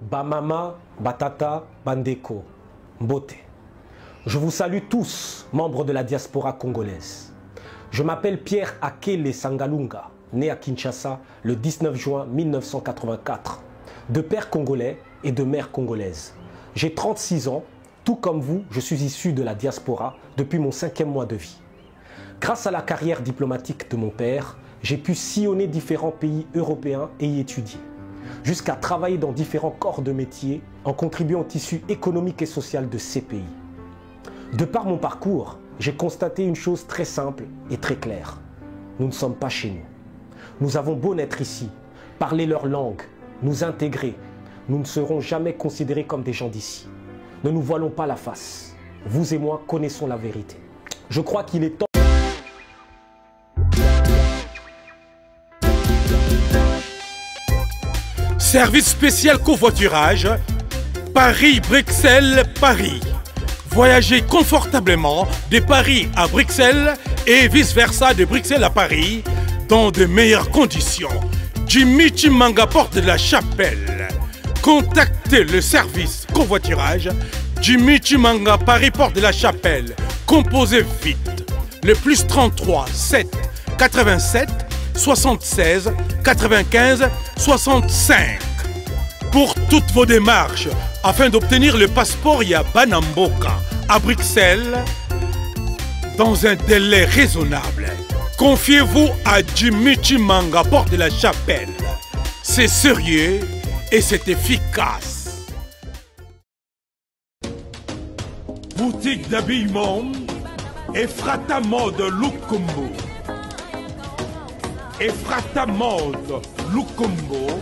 Bamama, Batata, Bandeko, Mbote. Je vous salue tous, membres de la diaspora congolaise. Je m'appelle Pierre Akele Sangalunga, né à Kinshasa le 19 juin 1984, de père congolais et de mère congolaise. J'ai 36 ans, tout comme vous, je suis issu de la diaspora depuis mon 5e mois de vie. Grâce à la carrière diplomatique de mon père, j'ai pu sillonner différents pays européens et y étudier, jusqu'à travailler dans différents corps de métier en contribuant au tissu économique et social de ces pays. De par mon parcours, j'ai constaté une chose très simple et très claire. Nous ne sommes pas chez nous. Nous avons beau naître ici, parler leur langue, nous intégrer. Nous ne serons jamais considérés comme des gens d'ici. Ne nous voilons pas la face. Vous et moi connaissons la vérité. Je crois qu'il est temps. Service spécial covoiturage, Paris-Bruxelles-Paris. Voyagez confortablement de Paris à Bruxelles et vice-versa de Bruxelles à Paris dans de meilleures conditions. Jimmy Chimanga, porte de la Chapelle. Contactez le service covoiturage Jimmy Chimanga, Paris, porte de la Chapelle. Composez vite. Le plus 33 7 87 76 95 65. Pour toutes vos démarches, afin d'obtenir le passeport Yabanamboka à Bruxelles, dans un délai raisonnable, confiez-vous à Jimmy Chimanga, porte de la Chapelle. C'est sérieux et c'est efficace. Boutique d'habillement Ephrata Mode Lukumbu. Ephrata Mode Lukumbu,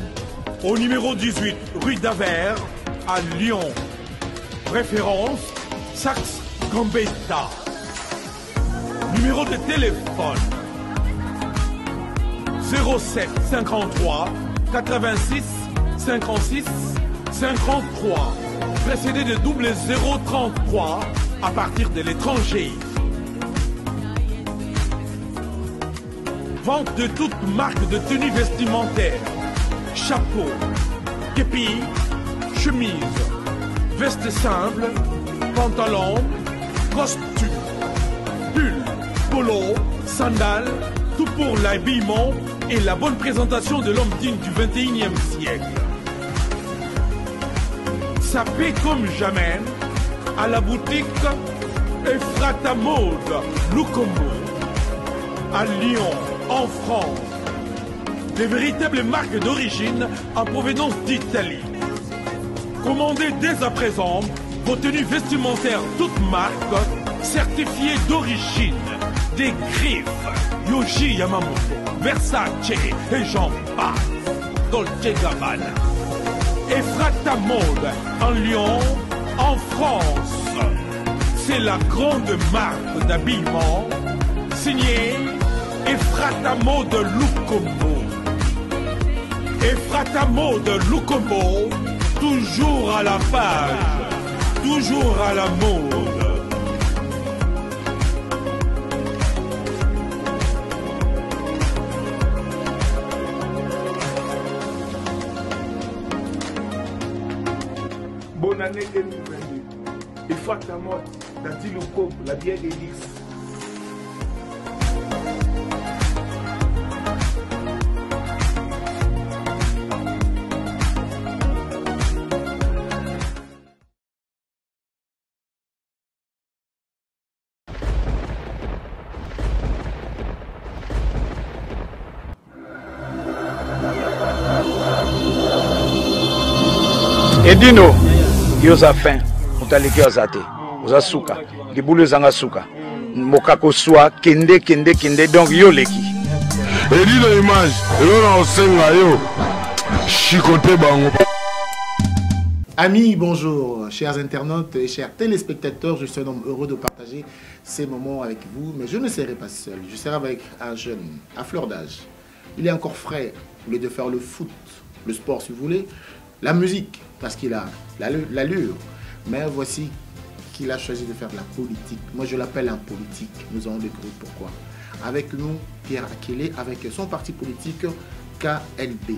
au numéro 18 rue d'Avers à Lyon. Référence Saxe Gambetta. Numéro de téléphone 07 53 86 56 53, précédé de double 033 à partir de l'étranger. Vente de toutes marques de tenues vestimentaires, chapeau, képi, chemise, veste simple, pantalon, costume, pull, polo, sandales, tout pour l'habillement et la bonne présentation de l'homme digne du 21e siècle. Ça paie comme jamais à la boutique Ephrata Mode Lukumbu à Lyon, en France. Des véritables marques d'origine en provenance d'Italie. Commandez dès à présent vos tenues vestimentaires toutes marques certifiées d'origine. Des griffes, Yohji Yamamoto, Versace et j'en passe. Dolce Gabbana. Ephrata Mode en Lyon, en France. C'est la grande marque d'habillement signée Ephrata Mode Lukumbu. Ephrata Mode Lukumbu, toujours à la page, toujours à la mode. Bonne année 2022. Ephrata Mode, Dati Lukumbu, la bière d'Élix. Edino, yoza fin, mutaleki azate, oza suka, libulu zanga suka, mokako swa, kende, donc yo leki. Edino image, elona osenga yo, chikote bango. Amis, bonjour, chers internautes et chers téléspectateurs, je suis un homme heureux de partager ces moments avec vous, mais je ne serai pas seul, je serai avec un jeune, à fleur d'âge. Il est encore frais, au lieu de faire le foot, le sport si vous voulez, la musique, parce qu'il a l'allure, mais voici qu'il a choisi de faire de la politique. Moi je l'appelle un politique, nous allons découvrir pourquoi. Avec nous, Pierre Akele, avec son parti politique KLB.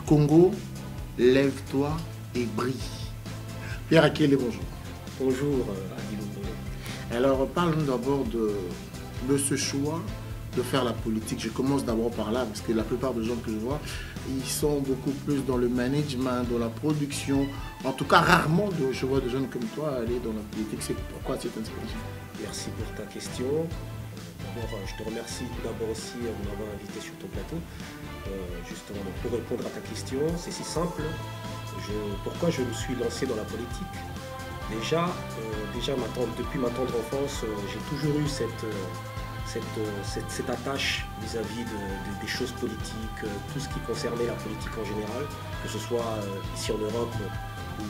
Congo, lève-toi et brille. Pierre Akele, bonjour. Bonjour Adilou. Alors parlons d'abord de ce choix de faire la politique. Je commence d'abord par là, parce que la plupart des gens que je vois, ils sont beaucoup plus dans le management, dans la production. En tout cas, rarement je vois des jeunes comme toi aller dans la politique. C'est pourquoi cette inspiration? Merci pour ta question. D'abord, je te remercie tout d'abord aussi de m'avoir invité sur ton plateau. Justement, pour répondre à ta question, c'est si simple. Pourquoi je me suis lancé dans la politique? Déjà depuis ma tendre enfance, j'ai toujours eu cette attache vis-à-vis des choses politiques, tout ce qui concernait la politique en général, que ce soit ici en Europe ou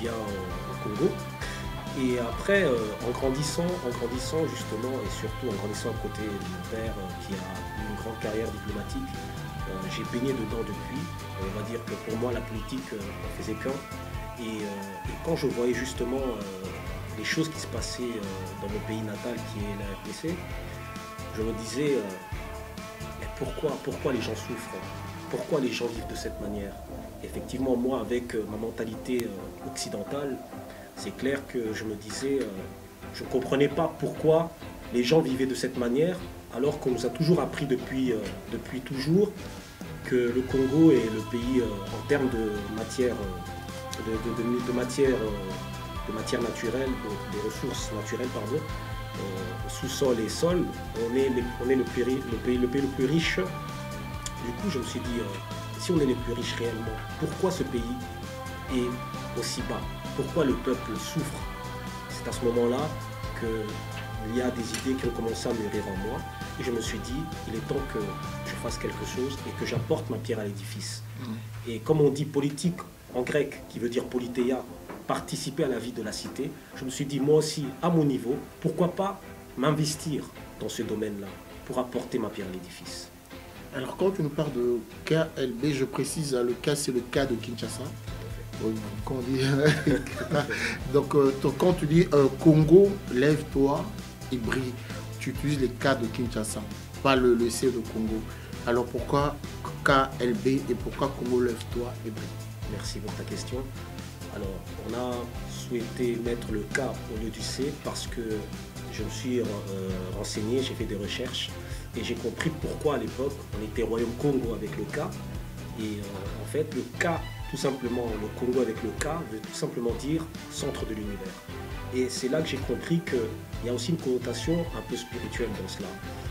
bien au Congo. Et après, en grandissant justement, et surtout en grandissant à côté de mon père qui a une grande carrière diplomatique, j'ai baigné dedans depuis. On va dire que pour moi, la politique ne faisait qu'un. Et quand je voyais justement les choses qui se passaient dans mon pays natal qui est la RDC, je me disais mais pourquoi les gens souffrent? Pourquoi les gens vivent de cette manière? Effectivement, moi, avec ma mentalité occidentale, c'est clair que je me disais, je ne comprenais pas pourquoi les gens vivaient de cette manière, alors qu'on nous a toujours appris depuis toujours que le Congo est le pays en termes de matière naturelle, de ressources naturelles, pardon, sous-sol et sol, on est le pays le plus riche. Du coup, je me suis dit, si on est les plus riches réellement, pourquoi ce pays est aussi bas? Pourquoi le peuple souffre? C'est à ce moment-là qu'il y a des idées qui ont commencé à mûrir en moi. Et je me suis dit, il est temps que je fasse quelque chose et que j'apporte ma pierre à l'édifice. Et comme on dit politique en grec, qui veut dire politeia, participer à la vie de la cité, je me suis dit, moi aussi, à mon niveau, pourquoi pas m'investir dans ce domaine-là pour apporter ma pierre à l'édifice. Alors quand tu nous parles de KLB, je précise, le cas c'est le cas de Kinshasa. Quand on dit, donc quand tu dis Congo, lève-toi et brille, tu utilises les cas de Kinshasa, pas le C de Congo. Alors pourquoi KLB et pourquoi Congo, lève-toi et brille? Merci pour ta question. Alors on a souhaité mettre le K au lieu du C parce que je me suis renseigné, j'ai fait des recherches et j'ai compris pourquoi à l'époque on était Royaume Congo avec le K. Et en fait le K, tout simplement, le Congo avec le K veut tout simplement dire centre de l'univers. Et c'est là que j'ai compris qu'il y a aussi une connotation un peu spirituelle dans cela.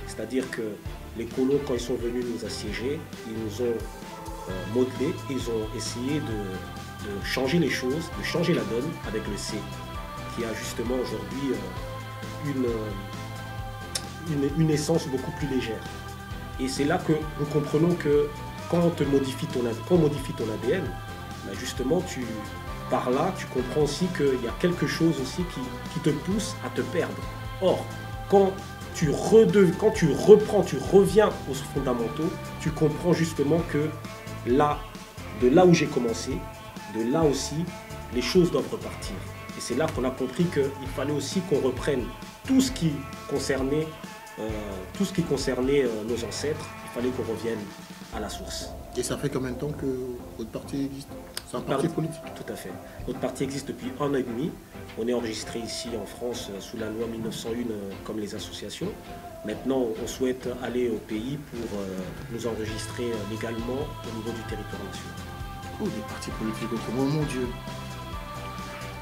C'est-à-dire que les colons, quand ils sont venus nous assiéger, ils nous ont modelé, ils ont essayé de changer les choses, de changer la donne avec le C, qui a justement aujourd'hui une essence beaucoup plus légère. Et c'est là que nous comprenons que quand on modifie ton ADN, ben justement, par là, tu comprends aussi qu'il y a quelque chose aussi qui te pousse à te perdre. Or, quand tu reviens aux fondamentaux, tu comprends justement que de là où j'ai commencé, de là aussi, les choses doivent repartir. Et c'est là qu'on a compris qu'il fallait aussi qu'on reprenne tout ce qui concernait nos ancêtres. Il fallait qu'on revienne à la source. Et ça fait combien de temps que votre parti existe? C'est un parti politique? Tout à fait. Notre parti existe depuis 1 an et demi. On est enregistré ici en France sous la loi 1901 comme les associations. Maintenant, on souhaite aller au pays pour nous enregistrer légalement au niveau du territoire national. Oh, des partis politiques au Congo, mon Dieu.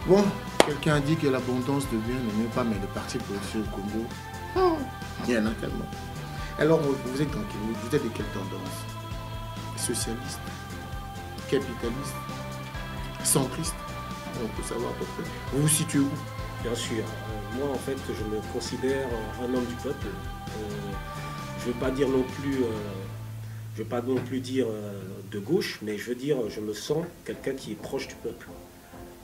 Bon, quelqu'un a dit que l'abondance de biens ne met pas, mais les partis politiques au Congo, il y en a tellement. Alors, vous êtes de quelle tendance? Socialiste, capitaliste, centriste? On peut savoir à peu près. Vous vous situez où? Bien sûr. Moi, en fait, je me considère un homme du peuple. Je ne veux pas dire non plus, dire de gauche, mais je veux dire, je me sens quelqu'un qui est proche du peuple.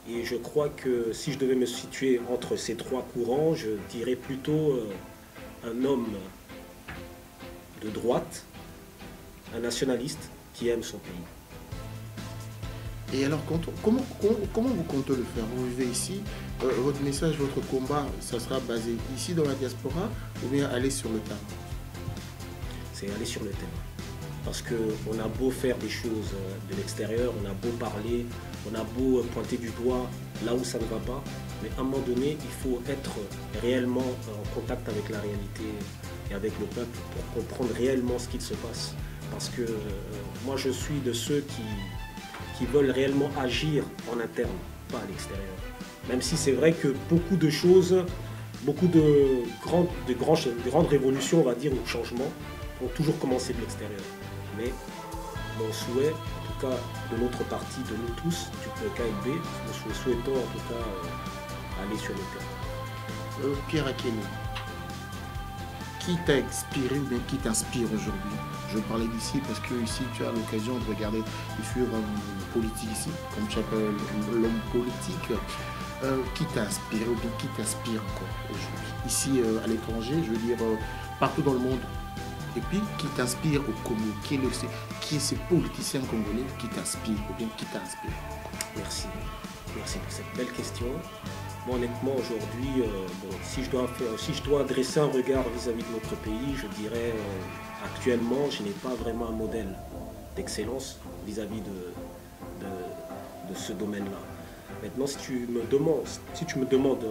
Et je crois que si je devais me situer entre ces trois courants, je dirais plutôt un homme de droite, un nationaliste qui aime son pays. Et alors, comment vous comptez le faire? Vous vivez ici, votre message, votre combat, ça sera basé ici dans la diaspora ou bien aller sur le terrain? C'est aller sur le terrain. Parce qu'on a beau faire des choses de l'extérieur, on a beau parler, on a beau pointer du doigt là où ça ne va pas, mais à un moment donné, il faut être réellement en contact avec la réalité et avec le peuple pour comprendre réellement ce qu'il se passe. Parce que moi, je suis de ceux qui veulent réellement agir en interne, pas à l'extérieur. Même si c'est vrai que beaucoup de choses, beaucoup de grandes révolutions, on va dire, ou changements, ont toujours commencé de l'extérieur. Mais mon souhait, en tout cas de notre parti, de nous tous, du KLB, nous souhaitons en tout cas aller sur le terrain. Pierre Akele, qui t'a inspiré ou bien qui t'inspire aujourd'hui? Je parlais d'ici parce que ici tu as l'occasion de regarder sur politique ici, comme tu appelles l'homme politique. Qui t'a inspiré ou bien qui t'inspire encore aujourd'hui? Ici à l'étranger, je veux dire partout dans le monde. Et puis qui t'inspire au Congo? Qui est ce politicien congolais qui t'inspire ou bien qui t'inspire? Merci. Merci pour cette belle question. Moi honnêtement aujourd'hui, si je dois adresser un regard vis-à-vis de notre pays, je dirais actuellement je n'ai pas vraiment un modèle d'excellence vis-à-vis de ce domaine-là. Maintenant si tu me demandes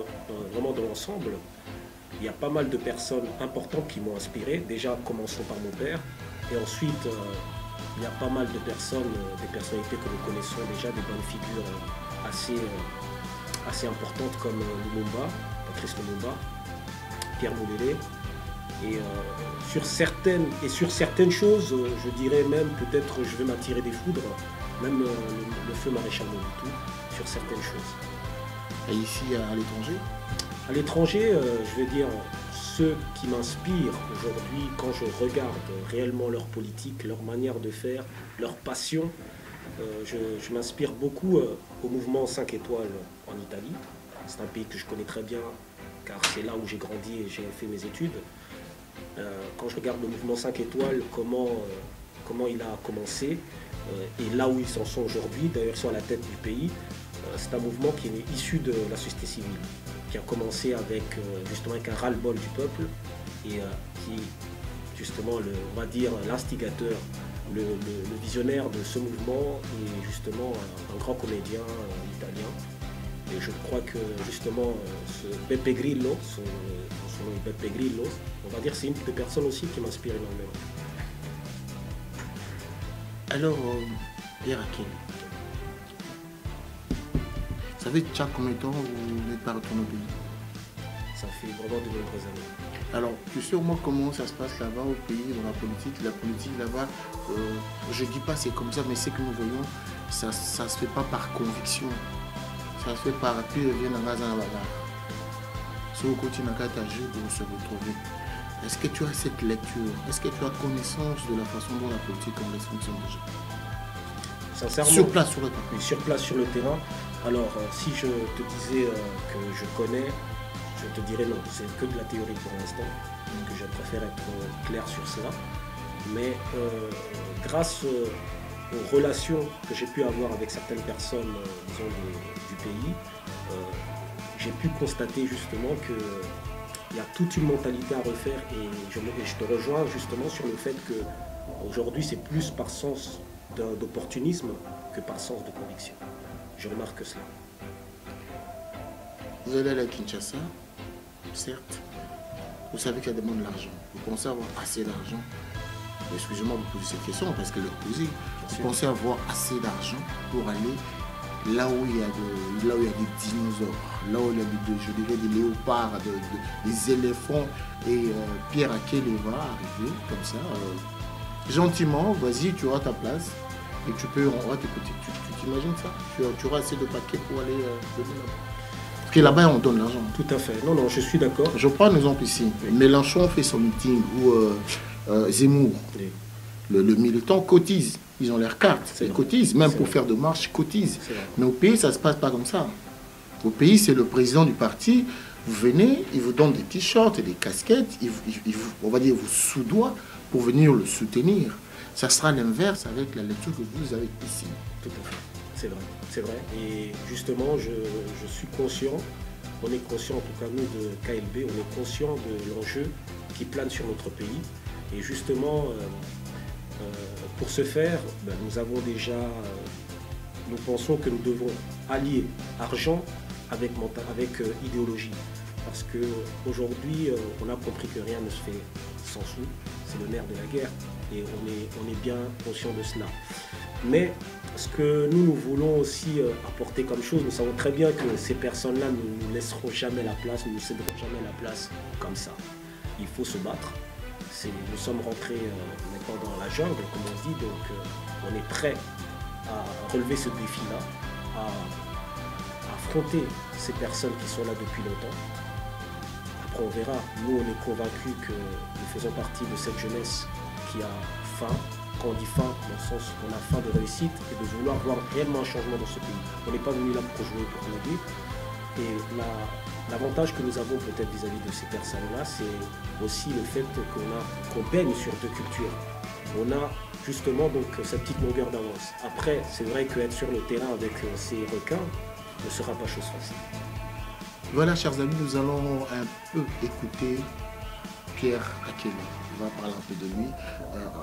vraiment dans l'ensemble, il y a pas mal de personnes importantes qui m'ont inspiré. Déjà commençons par mon père et ensuite il y a pas mal de personnes, des personnalités que nous connaissons déjà, des bonnes figures assez importantes comme Lumumba, Patrice Lumumba, Pierre Moulélé. Et sur certaines choses, je dirais même peut-être je vais m'attirer des foudres, même le feu maréchal Mobutu, sur certaines choses. Et ici à l'étranger? À l'étranger, je vais dire, ceux qui m'inspirent aujourd'hui quand je regarde réellement leur politique, leur manière de faire, leur passion, je m'inspire beaucoup au mouvement 5 étoiles en Italie. C'est un pays que je connais très bien car c'est là où j'ai grandi et j'ai fait mes études. Quand je regarde le mouvement 5 étoiles, comment il a commencé et là où ils en sont aujourd'hui, d'ailleurs ils sont à la tête du pays, c'est un mouvement qui est issu de la société civile, qui a commencé avec justement avec un ras-le-bol du peuple et qui justement on va dire l'instigateur, le visionnaire de ce mouvement est justement un grand comédien italien. Et je crois que justement ce Beppe Grillo, son nom est Beppe Grillo, on va dire c'est une des personnes aussi qui m'inspire énormément. Alors, Pierre Akele, ça fait déjà combien de temps vous n'êtes pas retourné au pays? Ça fait vraiment de nombreuses années. Alors, tu sais au moins comment ça se passe là-bas au pays, dans la politique? La politique là-bas, je ne dis pas c'est comme ça, mais c'est que nous voyons, ça ne se fait pas par conviction. Ça se fait par puis vient dans la bagarre. Si vous continuez à se retrouver. Est-ce que tu as cette lecture? Est-ce que tu as connaissance de la façon dont la politique congolaise fonctionne déjà? Sincèrement, sur place, sur le terrain. Oui, sur place, sur le terrain. Alors, si je te disais que je connais, je te dirais non, c'est que de la théorie pour l'instant, que je préfère être clair sur cela. Mais grâce aux relations que j'ai pu avoir avec certaines personnes disons, du pays, j'ai pu constater justement qu'il y a toute une mentalité à refaire et je te rejoins justement sur le fait qu'aujourd'hui c'est plus par sens d'opportunisme que par sens de conviction. Je remarque cela. Vous allez aller à Kinshasa, certes. Vous savez qu'il y a des gens de l'argent. Vous pensez avoir assez d'argent? Excusez-moi de vous poser cette question parce que le poser. Vous pensez avoir assez d'argent pour aller là où il y a des dinosaures, là où il y a je dirais des léopards, des éléphants et Pierre Akele va arriver comme ça. Gentiment, vas-y, tu auras ta place et on va t'écouter. Tu t'imagines ça? Tu auras assez de paquets pour aller donner là-bas. Parce que là-bas, on donne l'argent. Tout à fait. Non, je suis d'accord. Je prends un exemple ici. Mélenchon fait son meeting où Zemmour, oui. le militant, cotise. Ils ont leur carte, ils cotisent. Même pour faire de marche, ils cotisent. Mais au pays, ça ne se passe pas comme ça. Au pays, c'est le président du parti. Vous venez, il vous donne des t-shirts et des casquettes. On va dire, vous soudoie pour venir le soutenir. Ça sera l'inverse avec la lecture que vous avez ici. Tout à fait. C'est vrai, c'est vrai. Et justement, je suis conscient, on est conscient, en tout cas nous de KLB, on est conscient de l'enjeu qui plane sur notre pays. Et justement, Pour ce faire, nous avons déjà, nous pensons que nous devons allier argent avec idéologie. Parce qu'aujourd'hui, on a compris que rien ne se fait sans sous. C'est le nerf de la guerre et on est bien conscient de cela. Mais ce que nous voulons aussi apporter comme chose, nous savons très bien que ces personnes-là ne nous laisseront jamais la place, ne nous céderont jamais la place comme ça. Il faut se battre. Nous sommes rentrés maintenant dans la jungle, comme on dit, donc on est prêt à relever ce défi-là, à affronter ces personnes qui sont là depuis longtemps. Après on verra, nous on est convaincus que nous faisons partie de cette jeunesse qui a faim. Quand on dit faim, dans le sens qu'on a faim de réussite et de vouloir voir réellement un changement dans ce pays. On n'est pas venu là pour jouer, pour jouer. Et l'avantage que nous avons peut-être vis-à-vis de ces personnes-là, c'est aussi le fait qu'on baigne sur deux cultures. On a justement donc cette petite longueur d'avance. Après, c'est vrai qu'être sur le terrain avec ces requins ne sera pas chose facile. Voilà, chers amis, nous allons un peu écouter Pierre Akele. On va parler un peu de lui,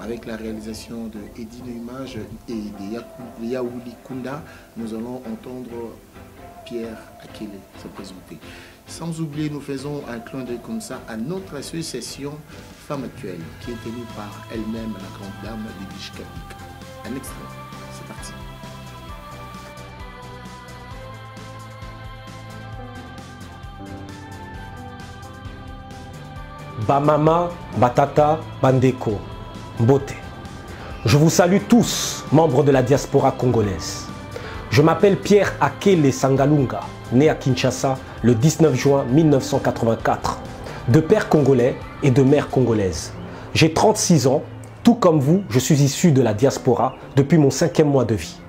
avec la réalisation de Eddie Neumage et de Yaouli Kunda. Nous allons entendre Pierre Akele se présenter. Sans oublier, nous faisons un clin d'œil comme ça à notre association Femmes Actuelles, qui est tenue par elle-même la grande dame de Bishkapik. Un extrait, c'est parti. Bamama, Batata, Bandeko, Mbote. Je vous salue tous, membres de la diaspora congolaise. Je m'appelle Pierre Akele Sangalunga, né à Kinshasa le 19 juin 1984, de père congolais et de mère congolaise. J'ai 36 ans, tout comme vous, je suis issu de la diaspora depuis mon 5e mois de vie.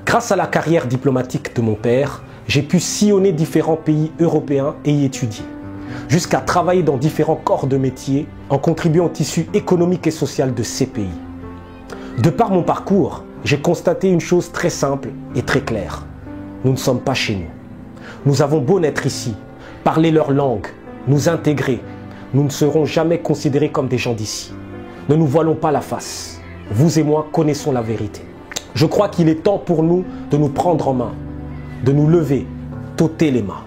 Grâce à la carrière diplomatique de mon père, j'ai pu sillonner différents pays européens et y étudier, jusqu'à travailler dans différents corps de métier en contribuant au tissu économique et social de ces pays. De par mon parcours, j'ai constaté une chose très simple et très claire. Nous ne sommes pas chez nous. Nous avons beau naître ici, parler leur langue, nous intégrer, nous ne serons jamais considérés comme des gens d'ici. Ne nous voilons pas la face. Vous et moi connaissons la vérité. Je crois qu'il est temps pour nous de nous prendre en main, de nous lever, t'ôter les mains,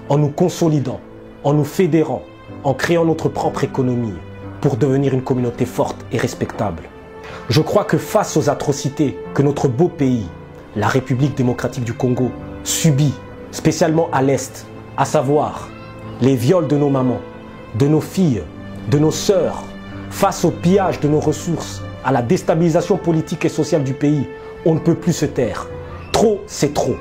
en nous consolidant, en nous fédérant, en créant notre propre économie pour devenir une communauté forte et respectable. Je crois que face aux atrocités que notre beau pays, la République démocratique du Congo, subit, spécialement à l'Est, à savoir les viols de nos mamans, de nos filles, de nos sœurs, face au pillage de nos ressources, à la déstabilisation politique et sociale du pays, on ne peut plus se taire. Trop, c'est trop.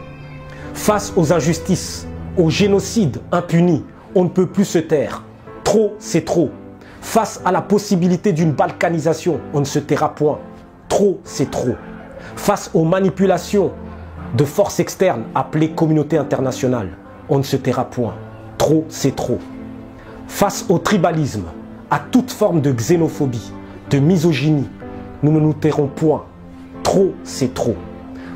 Face aux injustices, au génocide impuni, on ne peut plus se taire. Trop, c'est trop. Face à la possibilité d'une balkanisation, on ne se taira point. Trop, c'est trop. Face aux manipulations de forces externes appelées communauté internationale, on ne se taira point. Trop, c'est trop. Face au tribalisme, à toute forme de xénophobie, de misogynie, nous ne nous tairons point. Trop, c'est trop.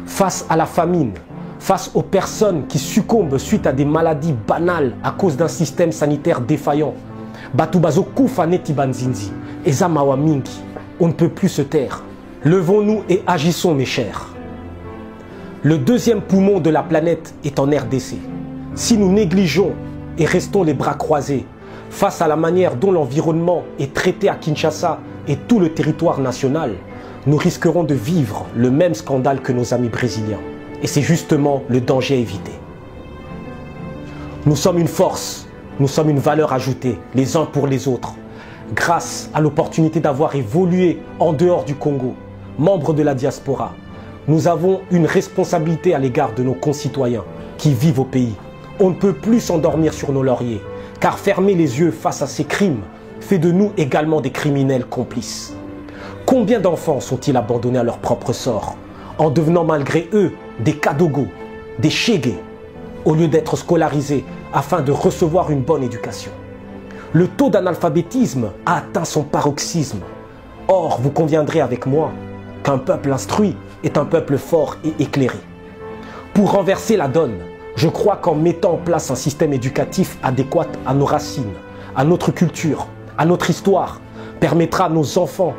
Face à la famine, face aux personnes qui succombent suite à des maladies banales à cause d'un système sanitaire défaillant, Batubazo Koufaneti Banzinzi, Ezamawa Mingi, on ne peut plus se taire. Levons-nous et agissons, mes chers. Le deuxième poumon de la planète est en RDC. Si nous négligeons et restons les bras croisés face à la manière dont l'environnement est traité à Kinshasa et tout le territoire national, nous risquerons de vivre le même scandale que nos amis brésiliens. Et c'est justement le danger à éviter. Nous sommes une force, nous sommes une valeur ajoutée, les uns pour les autres. Grâce à l'opportunité d'avoir évolué en dehors du Congo, membres de la diaspora, nous avons une responsabilité à l'égard de nos concitoyens qui vivent au pays. On ne peut plus s'endormir sur nos lauriers, car fermer les yeux face à ces crimes fait de nous également des criminels complices. Combien d'enfants sont-ils abandonnés à leur propre sort, en devenant malgré eux des Kadogo, des Chégué, au lieu d'être scolarisés afin de recevoir une bonne éducation? Le taux d'analphabétisme a atteint son paroxysme. Or, vous conviendrez avec moi qu'un peuple instruit est un peuple fort et éclairé. Pour renverser la donne, je crois qu'en mettant en place un système éducatif adéquat à nos racines, à notre culture, à notre histoire, permettra à nos enfants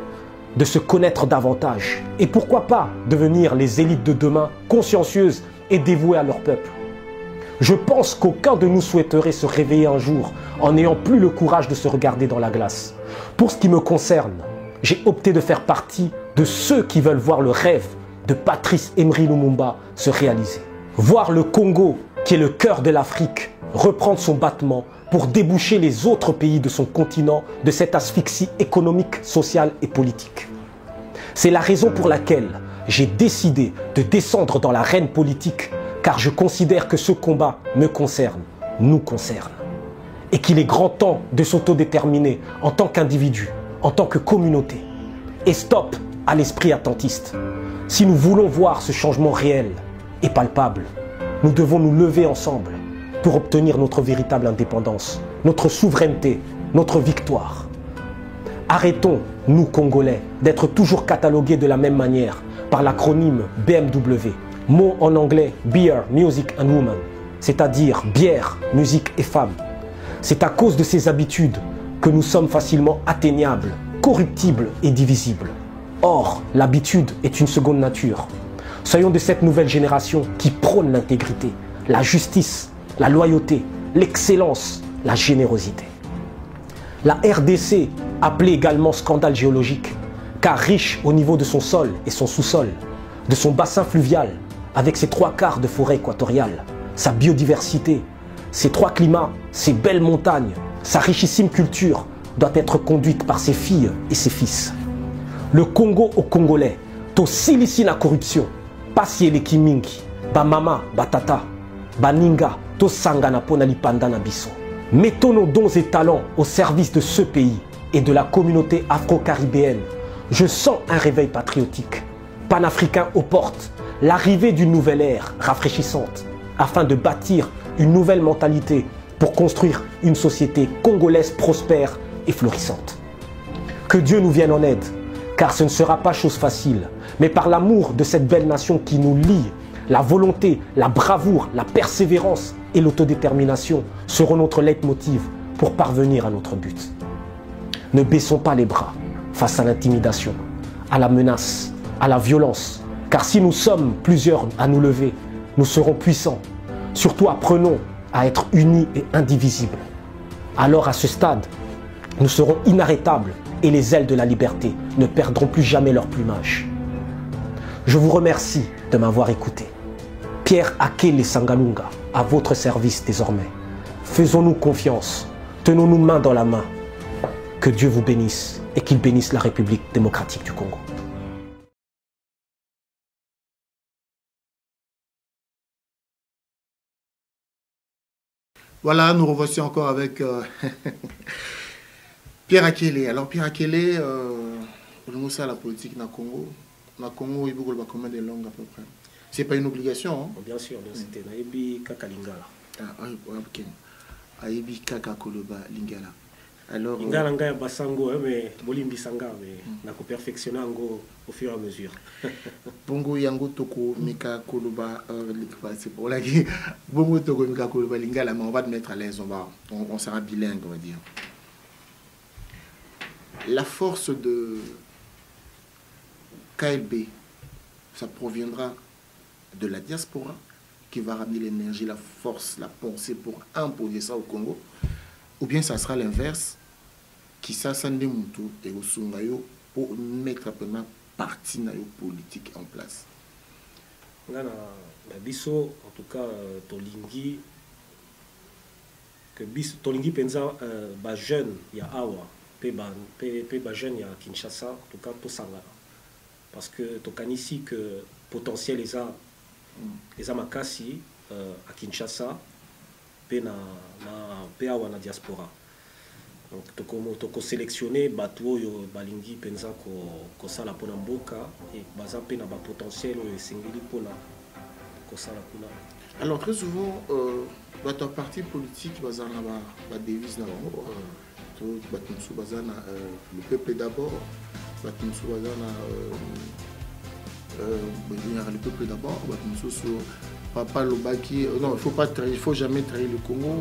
de se connaître davantage et pourquoi pas devenir les élites de demain consciencieuses et dévouées à leur peuple. Je pense qu'aucun de nous souhaiterait se réveiller un jour en n'ayant plus le courage de se regarder dans la glace. Pour ce qui me concerne, j'ai opté de faire partie de ceux qui veulent voir le rêve de Patrice Emery Lumumba se réaliser. Voir le Congo, qui est le cœur de l'Afrique, reprendre son battement pour déboucher les autres pays de son continent de cette asphyxie économique, sociale et politique. C'est la raison pour laquelle j'ai décidé de descendre dans l'arène politique, car je considère que ce combat me concerne, nous concerne, et qu'il est grand temps de s'autodéterminer en tant qu'individu, en tant que communauté. Et stop à l'esprit attentiste. Si nous voulons voir ce changement réel et palpable, nous devons nous lever ensemble pour obtenir notre véritable indépendance, notre souveraineté, notre victoire. Arrêtons, nous Congolais, d'être toujours catalogués de la même manière par l'acronyme BMW, mot en anglais Beer, Music and Woman, c'est-à-dire bière, musique et femme. C'est à cause de ces habitudes que nous sommes facilement atteignables, corruptibles et divisibles. Or, l'habitude est une seconde nature. Soyons de cette nouvelle génération qui prône l'intégrité, la justice, la loyauté, l'excellence, la générosité. La RDC, appelée également scandale géologique, car riche au niveau de son sol et son sous-sol, de son bassin fluvial, avec ses 3/4 de forêt équatoriale, sa biodiversité, ses 3 climats, ses belles montagnes, sa richissime culture, doit être conduite par ses filles et ses fils. Le Congo aux Congolais, to silisi la corruption, pasi le kimingi, ba mama, ba tata, ba ninga, to sangana pona lipanda na biso. Mettons nos dons et talents au service de ce pays et de la communauté afro-caribéenne. Je sens un réveil patriotique, panafricain aux portes, l'arrivée d'une nouvelle ère rafraîchissante, afin de bâtir une nouvelle mentalité pour construire une société congolaise prospère et florissante. Que Dieu nous vienne en aide, car ce ne sera pas chose facile, mais par l'amour de cette belle nation qui nous lie, la volonté, la bravoure, la persévérance et l'autodétermination seront notre leitmotiv pour parvenir à notre but. Ne baissons pas les bras face à l'intimidation, à la menace, à la violence, car si nous sommes plusieurs à nous lever, nous serons puissants. Surtout apprenons à être unis et indivisibles. Alors à ce stade, nous serons inarrêtables et les ailes de la liberté ne perdront plus jamais leur plumage. Je vous remercie de m'avoir écouté. Pierre Akele Sangalunga, à votre service désormais. Faisons-nous confiance, tenons-nous main dans la main. Que Dieu vous bénisse et qu'il bénisse la République démocratique du Congo. Voilà, nous revoici encore avec Pierre Akele. Alors Pierre Akele, nous ça la politique dans le Congo. Dans le Congo, il y a combien de langues à peu près? C'est pas une obligation. Hein? Bien sûr, c'était Naïbi Kaka Lingala. Ah, ok. Naïbi Kaka Koloba Lingala. Alors. Lingala Ngaya Basango, mais Bolimbi Sanga, mais n'a qu'au perfectionner au fur et à mesure. Bongo Yango Toko Mika Koloba c'est pour la qui Bongo Toko Mika Koloba Lingala, mais on va te mettre à l'aise, on sera bilingue, on va dire. La force de KLB, ça proviendra de la diaspora qui va ramener l'énergie, la force, la pensée pour imposer ça au Congo, ou bien ça sera l'inverse, qui s'assende Moutou et au Sungayo pour mettre un peu de parti politique en place. Na biso, en tout cas, Tolingi, que biso Tolingi pensa ba jeune ya awa, pe ba jeune ya Kinshasa, en tout cas to sangana, parce que tokanisi que potentiel les makasi à Kinshasa, pe na awa na diaspora. Donc toko sélectionner bateau yo balingi penza ko sala pona mboka et baza pe na ba potentiel o singeli pona ko sala pona. Alors très souvent bateau parti politique baza na ba devise na bango to batunsu baza na le peuple d'abord, batunsu baza na le peuple d'abord, batunsu sur Papa Lobaki, non, il faut jamais trahir le Congo.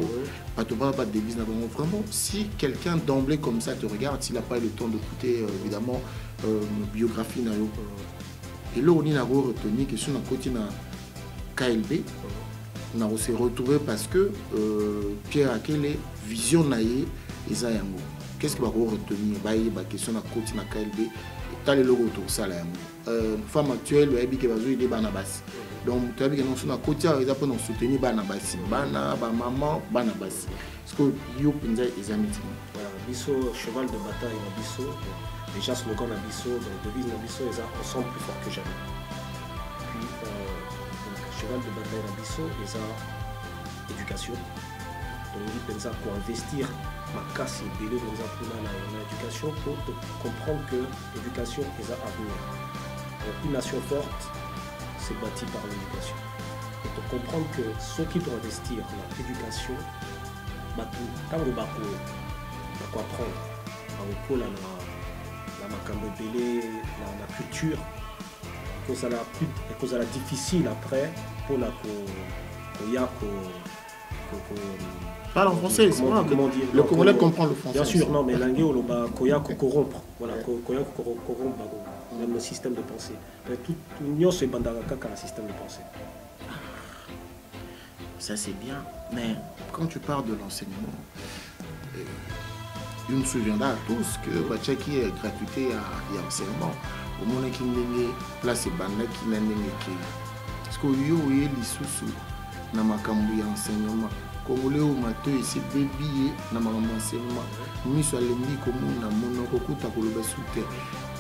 Pas de devise. Vraiment, si quelqu'un d'emblée comme ça te regarde, s'il n'a pas eu le temps d'écouter, évidemment, biographie, et là, on a retenu que sur notre côté, KLB, on a aussi retrouvé parce que Pierre Akele, vision naïe, et Zayango. Qu'est-ce qu'il va retenir? La question de la côté de KLB, tu as le logo autour de ça. Femme actuelle, il y a des banabas. Donc, tu as vu que nous sommes à côté, ils ont soutenu Banabasi, Bana, Maman, Banabasi. Parce que Yo Pinza est amis. Voilà, Bisso, cheval de bataille, Bisso. Déjà, slogan Bisso, devise Bisso, ensemble plus fort que jamais. Puis, cheval de bataille Bisso, ils ont éducation. Donc, il Pinza pour investir ma casse et belé dans l'éducation pour comprendre que l'éducation est à avenir. Une nation forte, c'est bâti par l'éducation. Et pour comprendre que ceux qui doivent investir dans l'éducation, quand on va apprendre la culture, que ça la difficile après pour la parle en français, c'est vrai. Le Congolais comprend le français. Bien sûr, non, mais l'anglais, on va corrompre. Voilà, corrompre même le système de pensée. Toute l'union se bandaraka dans le système de pensée. Ça, c'est bien. Mais quand tu parles de l'enseignement, il nous souviendra à tous que Tchaki est gratuité et enseignement. Au moment qui n'est place et banda qui n'est pas. Parce que yo est l'issue na makambu ya enseignement. Congolais au mato ici bébé na makambu enseignement. Miso alembi komuna monoko kuta koloba soute.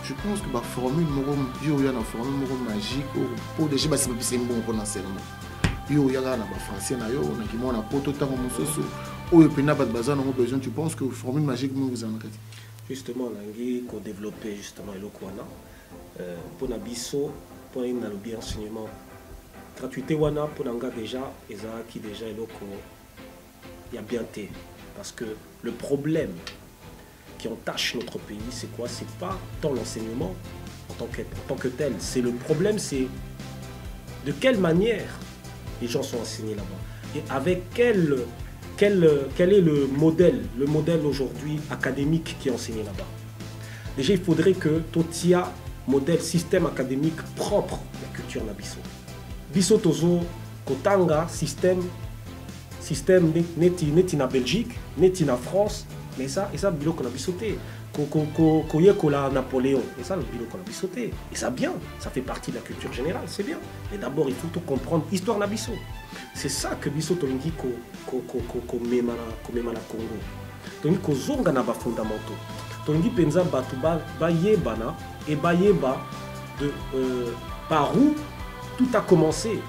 Je pense que la formule magique pour déjà c'est bon pour l'enseignement. Il y a un français, il y a un poto, besoin. Tu penses que la formule magique vous en avez? Justement, il faut développer justement le Kwana. Pour Nabiso, pour un enseignement. Gratuité Wana pour Nanga déjà, il y a bien été. Parce que le problème qui entache notre pays, c'est quoi? C'est pas tant l'enseignement en tant que tel. C'est le problème, c'est de quelle manière les gens sont enseignés là-bas. Et avec quel est le modèle aujourd'hui académique qui est enseigné là-bas. Déjà, il faudrait que Totia modèle système académique propre à la culture Nabiso. Biso Tozo, Kotanga, système neti na Belgique, neti na France, mais ça, bilo qu'on a bisauté. Koyekola Napoléon, et ça, le bilo qu'on a bisauté. Et ça, bien, ça fait partie de la culture générale, c'est bien. Mais d'abord, il faut tout comprendre l'histoire de Nabiso. C'est ça que Biso Tolingi ko mema la Congo. Tolingi ko zonga na ba fondamentaux. Tolingi penza batu ba yebana et ba yeba de par où tout a commencé.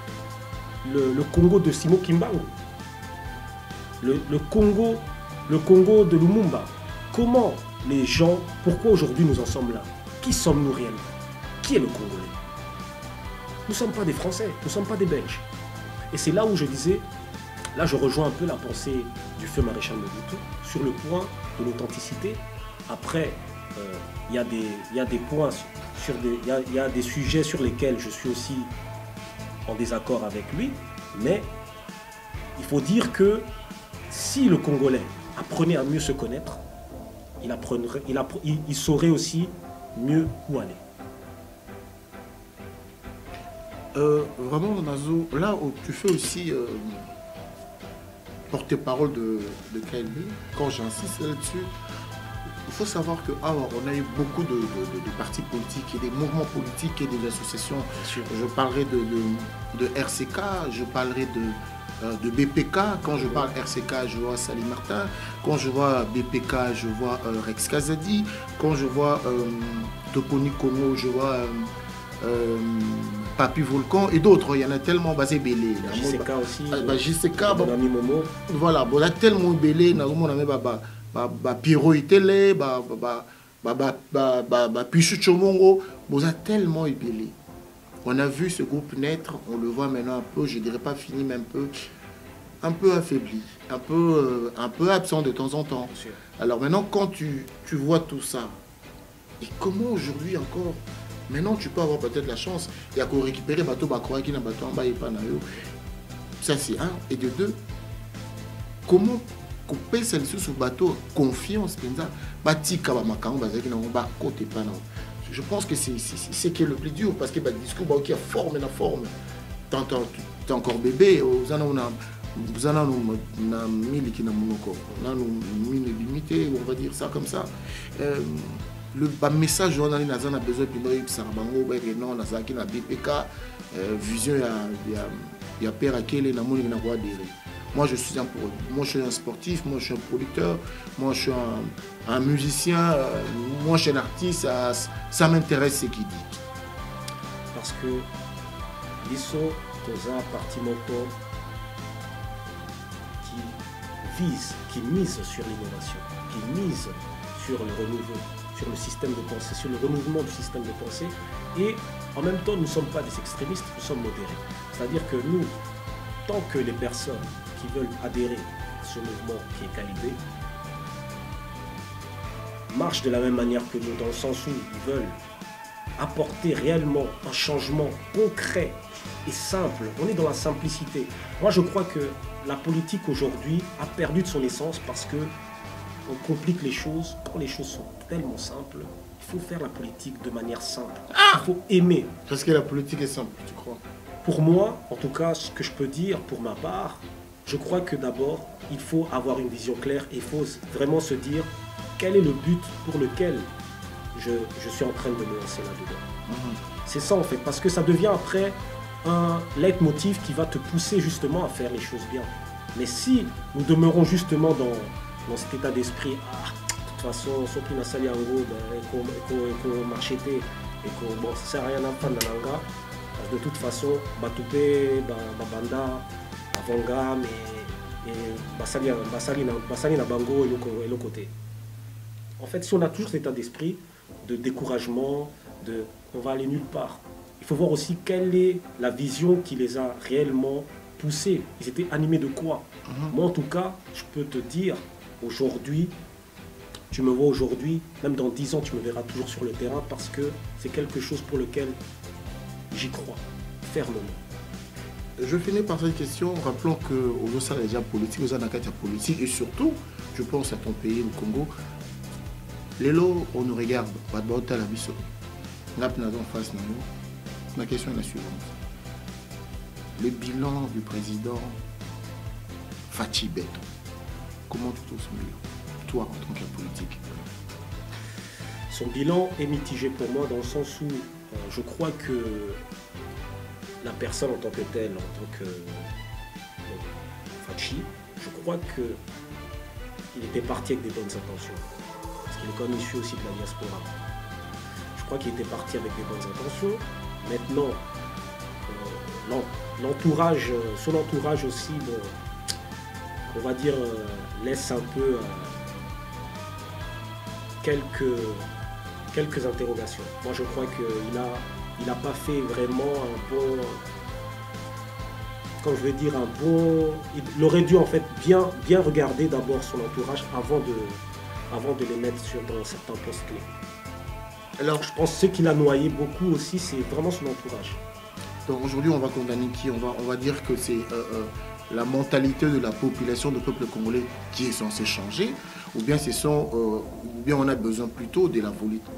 Le Congo de Simo Kimbangu. Le Congo de Lumumba. Comment les gens, pourquoi aujourd'hui nous en sommes là? Qui sommes-nous réellement? Qui est le Congolais? Nous ne sommes pas des Français, nous ne sommes pas des Belges. Et c'est là où je disais, là je rejoins un peu la pensée du feu maréchal Mobutu sur le point de l'authenticité. Après, il y a des points, il y a des sujets sur lesquels je suis aussi en désaccord avec lui, mais il faut dire que si le Congolais apprenait à mieux se connaître, il saurait aussi mieux où aller. Vraiment, Nazo, là où tu fais aussi porte-parole de KLB, quand j'insiste là-dessus, il faut savoir qu'on a eu beaucoup de partis politiques et des mouvements politiques et des associations. Je parlerai de RCK, je parlerai de BPK. Quand je parle RCK, je vois Salim Martin. Quand je vois BPK, je vois Rex Kazadi. Quand je vois Toponi Komo, je vois Papi Volcan et d'autres. Il y en a tellement basé belé. JCK aussi. JCK, voilà, il y a tellement belé. Piro Itele, Pichu Chomongo, il y a tellement belé. On a vu ce groupe naître, on le voit maintenant un peu, je ne dirais pas fini, mais un peu affaibli, un peu absent de temps en temps. Alors maintenant, quand tu vois tout ça, et comment aujourd'hui encore, maintenant tu peux avoir peut-être la chance, il y a qu'à récupérer bateau, qui n'a bateau en bas et pas Ça c'est un. Et de deux, comment couper celle sous bateau confiance je pense que c'est ce qui est le plus dur parce que le discours qui a forme la forme. T'es encore bébé, vous en avez limité, on va dire ça comme ça. Le message on a besoin de non na BPK vision il y a père à quel est moi je suis un sportif, moi je suis un producteur, moi je suis un musicien, moi je suis un artiste, ça m'intéresse ce qu'il dit. Parce que l'ISO est un parti moto qui mise sur l'innovation, qui mise sur le renouveau, sur le système de pensée, sur le renouvellement du système de pensée. Et en même temps, nous ne sommes pas des extrémistes, nous sommes modérés. C'est-à-dire que nous, tant que les personnes qui veulent adhérer à ce mouvement qui est qualifié marchent de la même manière que nous, dans le sens où ils veulent apporter réellement un changement concret et simple. On est dans la simplicité. Moi, je crois que la politique aujourd'hui a perdu de son essence parce que on complique les choses. Quand les choses sont tellement simples, il faut faire la politique de manière simple. Il faut aimer. Parce que la politique est simple, tu crois? Pour moi, en tout cas, ce que je peux dire pour ma part, je crois que d'abord, il faut avoir une vision claire et il faut vraiment se dire quel est le but pour lequel je suis en train de me lancer là-dedans. C'est ça en fait, parce que ça devient après un leitmotiv qui va te pousser justement à faire les choses bien. Mais si nous demeurons justement dans cet état d'esprit, de toute façon, sauf qu'il n'a sali en gros, qu'on marchetait et que bon, ça sert à rien à prendre dans l'anga, de toute façon, Batoupé, Banda, Avanga, mais Basali na Bango et le côté. En fait, si on a toujours cet état d'esprit de découragement, on va aller nulle part. Il faut voir aussi quelle est la vision qui les a réellement poussés. Ils étaient animés de quoi? Moi, en tout cas, je peux te dire, aujourd'hui, tu me vois aujourd'hui, même dans 10 ans, tu me verras toujours sur le terrain parce que c'est quelque chose pour lequel j'y crois, fermement. Je finis par cette question, rappelons qu'au sein déjà politique, aux anakata politique, et surtout, je pense à ton pays, le Congo, les lots, on nous regarde, pas de bota la biso. Là, en face, ma question est la suivante. Le bilan du président Fachi Beto, comment tu trouves son bilan, toi en tant que politique? Son bilan est mitigé pour moi dans le sens où je crois que la personne en tant que telle, en tant que Fachi, je crois qu'il était parti avec des bonnes intentions. Parce qu'il est quand même issu aussi de la diaspora. Je crois qu'il était parti avec des bonnes intentions. Maintenant, l'entourage, son entourage aussi, on va dire, laisse un peu quelques interrogations. Moi, je crois qu'il n'a pas fait vraiment un bon... Comme je vais dire, un bon... Il aurait dû en fait bien regarder d'abord son entourage avant de les mettre dans certains postes clés. Alors, je pense que ce qui l'a noyé beaucoup aussi, c'est vraiment son entourage. Donc aujourd'hui, on va condamner qui? On va dire que c'est la mentalité de la population, du peuple congolais qui est censée changer, ou bien on a besoin plutôt de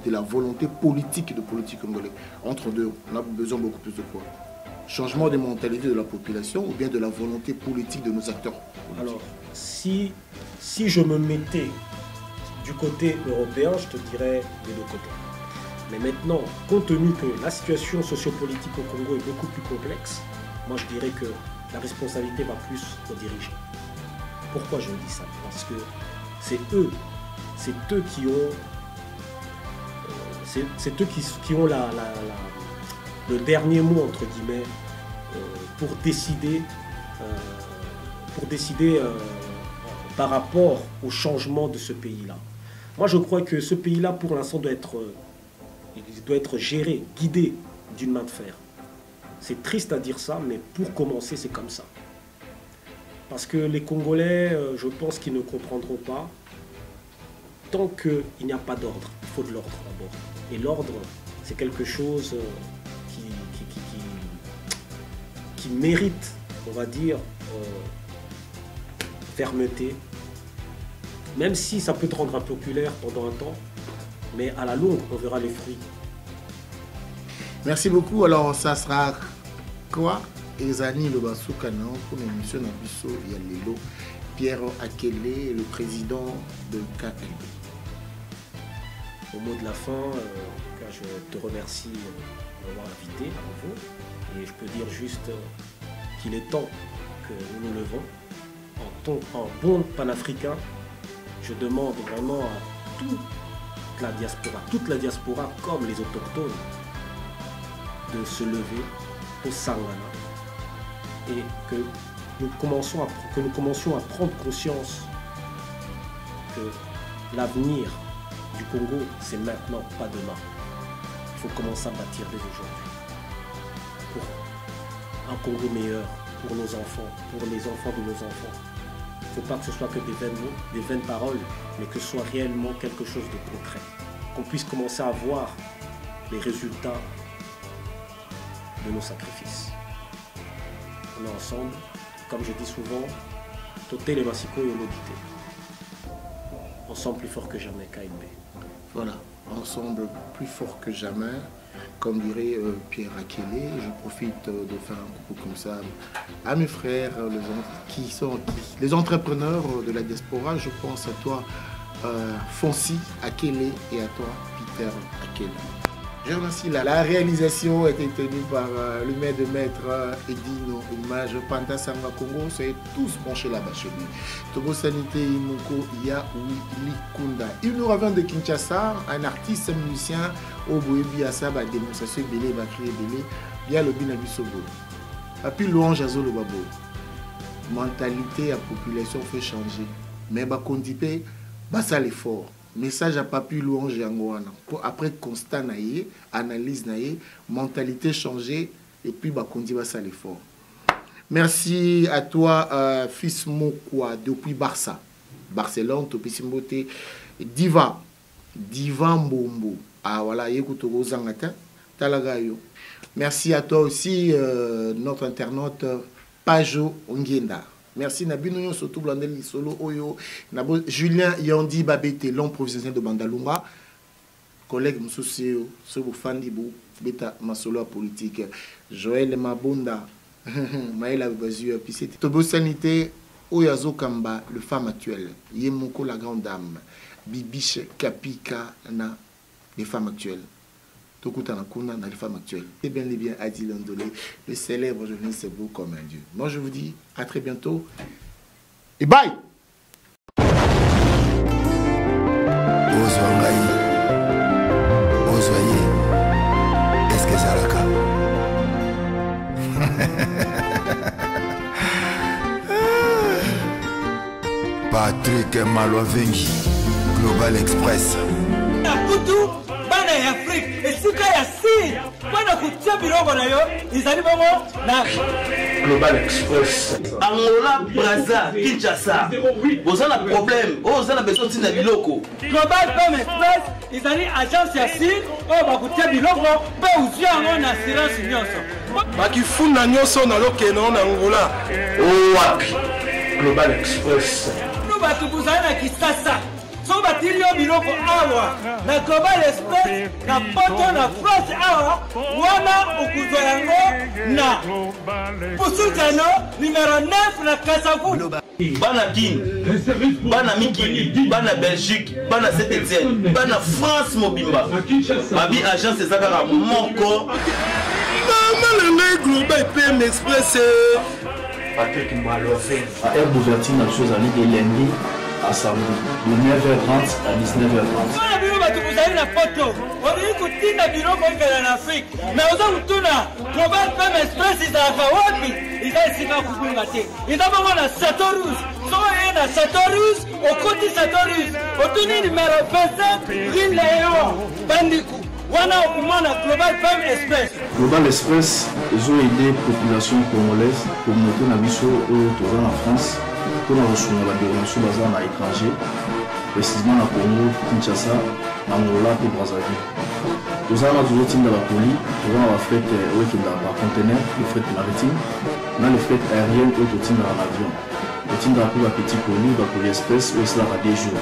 la volonté politique de politique congolaise. Entre deux, on a besoin beaucoup plus de quoi? Changement de mentalité de la population ou bien de la volonté politique de nos acteurs politiques? Alors, si je me mettais du côté européen, je te dirais des deux côtés. Mais maintenant, compte tenu que la situation sociopolitique au Congo est beaucoup plus complexe, moi je dirais que la responsabilité va plus aux dirigeants. Pourquoi je dis ça? Parce que c'est eux qui ont le dernier mot entre guillemets pour décider par rapport au changement de ce pays-là. Moi je crois que ce pays-là pour l'instant doit être géré, guidé d'une main de fer. C'est triste à dire ça, mais pour commencer, c'est comme ça. Parce que les Congolais, je pense qu'ils ne comprendront pas tant qu'il n'y a pas d'ordre. Il faut de l'ordre d'abord. Et l'ordre, c'est quelque chose qui mérite on va dire, fermeté, même si ça peut te rendre impopulaire pendant un temps, mais à la longue, on verra les fruits. Merci beaucoup. Alors, ça sera quoi? Ezani le Bassoukana pour l'émission Nabiso Yalelo, Pierre Akele, le président de KLB. Au mot de la fin, je te remercie de m'avoir invité à nouveau. Et je peux dire juste qu'il est temps que nous nous levons. En bon panafricain, je demande vraiment à toute la diaspora comme les autochtones, de se lever au Sangana et que nous commencions à prendre conscience que l'avenir du Congo, c'est maintenant, pas demain. Il faut commencer à bâtir dès aujourd'hui pour un Congo meilleur, pour nos enfants, pour les enfants de nos enfants. Il ne faut pas que ce soit que des vaines paroles, mais que ce soit réellement quelque chose de concret. Qu'on puisse commencer à voir les résultats de nos sacrifices. On est ensemble, comme je dis souvent, Toté les Massiko et Olodité. Ensemble plus fort que jamais, KLB. Voilà, ensemble plus fort que jamais, comme dirait Pierre Akele. Je profite de faire un coucou comme ça à mes frères, les entrepreneurs de la diaspora. Je pense à toi, Fonsi Akele, et à toi, Peter Akele. Je remercie la réalisation a été tenue par le maître de maître Edino Image Panta Sanga Congo. Soyez tous branchés là-bas chez lui. Togo Sanité Imoko Yaoui Likunda. Il nous revient de Kinshasa, un artiste musicien au Boébi à sa démonstration belé, va crier belé. Il y a le Binabisobo. Puis louange à Zolo Babo. Mentalité à population fait changer. Mais bah condipé, bah ça l'effort. Message à Papi louange Yangoana. Après constat naïe, analyse naïe, mentalité changée et puis bah kondi bah ça l'effort. Merci à toi fils Mokwa depuis Barcelone, Topi Simbote, Diva Mbombo. Ah voilà, écoute Zangata, Talagayo. Merci à toi aussi notre internaute Pajo Ongenda. Merci Nabino surtout Blandel Solo Oyo, Julien Yandi Babete, l'homme professionnel de Bandalunga, collègue Moussousseo, Sobo Fandibou, Beta Masolo politique, Joël Mabonda, Maëla Bazu, Pisset, Tobo Sanité, Oyazo Kamba, le femme actuelle, Yemoko la grande dame, Bibiche Kapika, les femmes actuelles. Tokutanakuna dans les femmes actuelles. Et bien les bien Adi Landolé, le célèbre journaliste beau comme un dieu. Moi je vous dis à très bientôt et bye. Est-ce que ça le cas? Patrick Malovengi, Global Express. Afrique et si quand il y a pendant que tu as biloko na yo izali bongo na Global Express Angola Brazza Kinshasa vous avez un problème vous avez besoin de biloko Global Express izali agence ya SIR o ba kutia biloko pe uzi yango na assurance nyonso bakifunda nyonso na lokeno na Angola wapi Global Express nous batu kuzala na Kisasa so batilio biloko awa na Global Express na poto na France awa wana okuzwa yango na Pusutano numéro 9 na Kasavu bana Guinée bana Mikili bana Belgique bana Saint-Étienne bana France mobimba babi agence ezaka moko mamalanga Global PM Express Patrick Malovengi air d'ouverture na chose année de lundi à samedi de 9h30 à 19h30. Voilà bino batu kuzali na poto. Odi kutinda biloko ngala na Afrique. Na oza kutuna Global PM Express izaka wapi? Izasika kubunga te. Izaba na Satorus. So na Satorus, okoti Satorus. Otuni numéro 27 Green Lion Bandiku. Wana okumana Global PM Express. Global Express, ils ont aidé la population congolaise, communauté na biso en France. Pour la reçu la déronation basée à l'étranger, précisément à Congo, Kinshasa, Angola et Brazzaville. Nous avons toujours de la colis, nous avons la fret par conteneur, le fret maritime, nous avons le fret aérien ou tout dans l'avion. Tout dans la petit colis, la colis express, ou cela va des jours.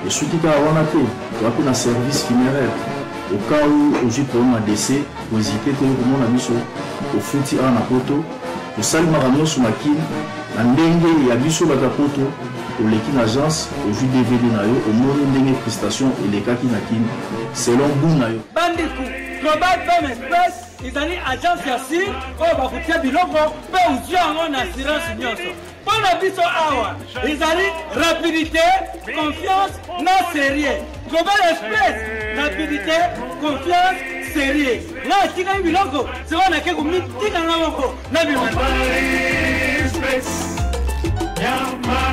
Et surtout quand on a fait, tu as fait un service funéraire. Au cas où aujourd'hui pour un décès, pour hésiter que le monde a mis au foutu à la poto, pour saluer ma ramion sur ma kin, la dengue et à biso la poto, pour l'équipe agence, aujourd'hui DVD nayo, au monde dengue prestation et les cas qui n'a kin, selon vous nayo. Bandiku, Global Femme Express, ils allaient agence Yassir, oh bah vous tiens biloko, peu ou bien on assurance nyonso. Pour la biso awa, ils allaient rapidité, confiance, non sérieux. Global Express, rapidité, confiance, sérieux. Là, si vous avez biloko, c'est on a quelque chose qui est dans l'oko. Global Express, y'a ma